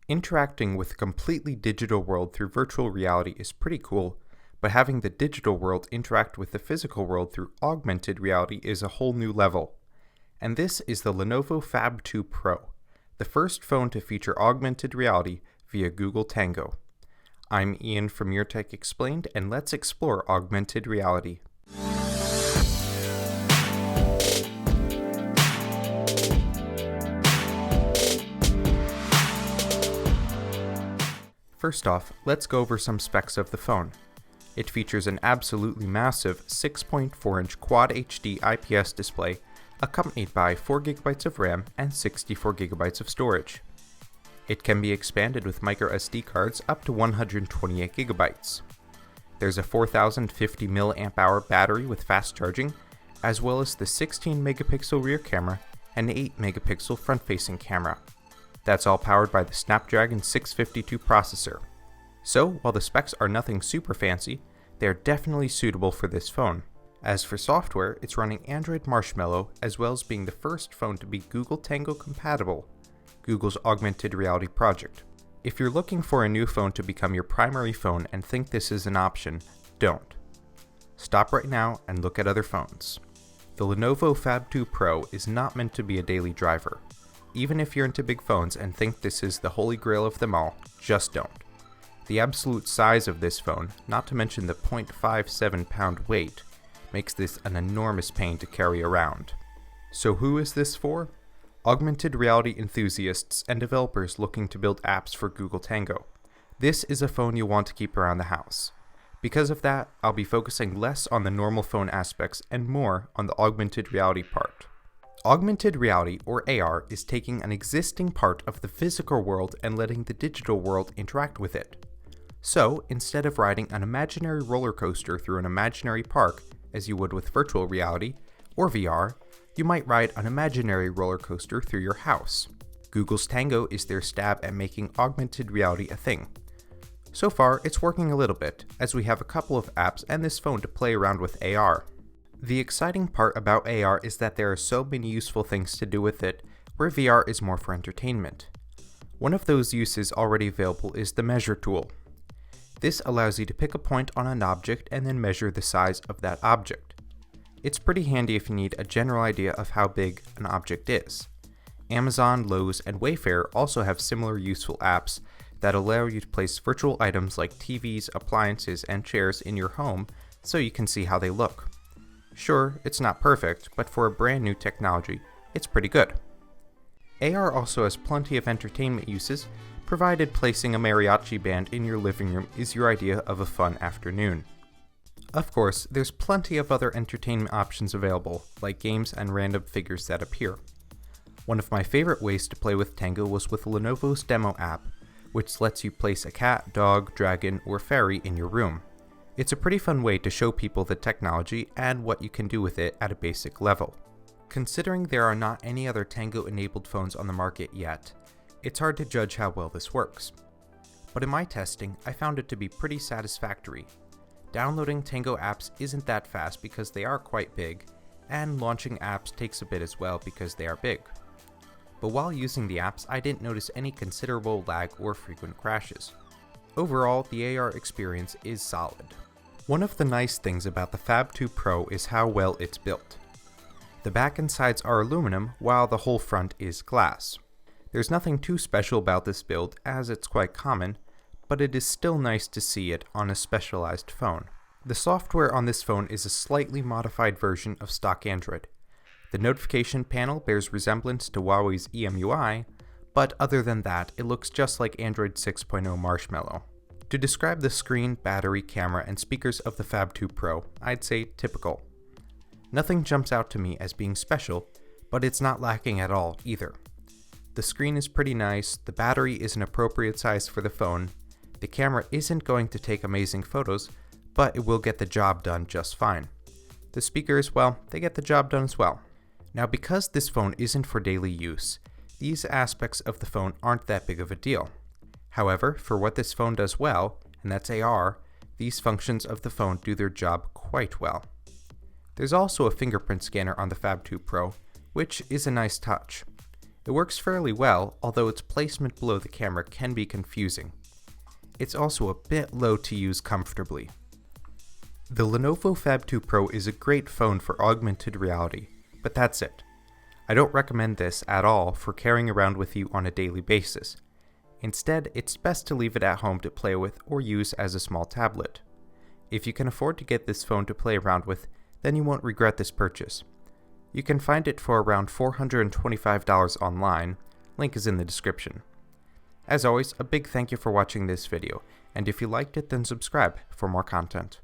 Interacting with a completely digital world through virtual reality is pretty cool, but having the digital world interact with the physical world through augmented reality is a whole new level. And this is the Lenovo Phab 2 Pro, the first phone to feature augmented reality via Google Tango. I'm Ian from YourTechExplained, and let's explore augmented reality. First off, let's go over some specs of the phone. It features an absolutely massive 6.4-inch Quad HD IPS display, accompanied by 4GB of RAM and 64GB of storage. It can be expanded with microSD cards up to 128GB. There's a 4050 mAh battery with fast charging, as well as the 16-megapixel rear camera and 8-megapixel front-facing camera. That's all powered by the Snapdragon 652 processor. So, while the specs are nothing super fancy, they are definitely suitable for this phone. As for software, it's running Android Marshmallow, as well as being the first phone to be Google Tango compatible, Google's augmented reality project. If you're looking for a new phone to become your primary phone and think this is an option, don't. Stop right now and look at other phones. The Lenovo Phab 2 Pro is not meant to be a daily driver. Even if you're into big phones and think this is the holy grail of them all, just don't. The absolute size of this phone, not to mention the 0.57 pound weight, makes this an enormous pain to carry around. So who is this for? Augmented reality enthusiasts and developers looking to build apps for Google Tango. This is a phone you'll want to keep around the house. Because of that, I'll be focusing less on the normal phone aspects and more on the augmented reality part. Augmented reality, or AR, is taking an existing part of the physical world and letting the digital world interact with it. So, instead of riding an imaginary roller coaster through an imaginary park, as you would with virtual reality, or VR, you might ride an imaginary roller coaster through your house. Google's Tango is their stab at making augmented reality a thing. So far, it's working a little bit, as we have a couple of apps and this phone to play around with AR. The exciting part about AR is that there are so many useful things to do with it, where VR is more for entertainment. One of those uses already available is the measure tool. This allows you to pick a point on an object and then measure the size of that object. It's pretty handy if you need a general idea of how big an object is. Amazon, Lowe's, and Wayfair also have similar useful apps that allow you to place virtual items like TVs, appliances, and chairs in your home so you can see how they look. Sure, it's not perfect, but for a brand new technology, it's pretty good. AR also has plenty of entertainment uses, provided placing a mariachi band in your living room is your idea of a fun afternoon. Of course, there's plenty of other entertainment options available, like games and random figures that appear. One of my favorite ways to play with Tango was with Lenovo's demo app, which lets you place a cat, dog, dragon, or fairy in your room. It's a pretty fun way to show people the technology and what you can do with it at a basic level. Considering there are not any other Tango-enabled phones on the market yet, it's hard to judge how well this works. But in my testing, I found it to be pretty satisfactory. Downloading Tango apps isn't that fast because they are quite big, and launching apps takes a bit as well because they are big. But while using the apps, I didn't notice any considerable lag or frequent crashes. Overall, the AR experience is solid. One of the nice things about the Phab 2 Pro is how well it's built. The back and sides are aluminum, while the whole front is glass. There's nothing too special about this build, as it's quite common, but it is still nice to see it on a specialized phone. The software on this phone is a slightly modified version of stock Android. The notification panel bears resemblance to Huawei's EMUI, but other than that, it looks just like Android 6.0 Marshmallow. To describe the screen, battery, camera, and speakers of the Phab 2 Pro, I'd say typical. Nothing jumps out to me as being special, but it's not lacking at all either. The screen is pretty nice, the battery is an appropriate size for the phone, the camera isn't going to take amazing photos, but it will get the job done just fine. The speakers, well, they get the job done as well. Now, because this phone isn't for daily use, these aspects of the phone aren't that big of a deal. However, for what this phone does well, and that's AR, these functions of the phone do their job quite well. There's also a fingerprint scanner on the Phab 2 Pro, which is a nice touch. It works fairly well, although its placement below the camera can be confusing. It's also a bit low to use comfortably. The Lenovo Phab 2 Pro is a great phone for augmented reality, but that's it. I don't recommend this at all for carrying around with you on a daily basis. Instead, it's best to leave it at home to play with or use as a small tablet. If you can afford to get this phone to play around with, then you won't regret this purchase. You can find it for around $425 online, link is in the description. As always, a big thank you for watching this video, and if you liked it then subscribe for more content.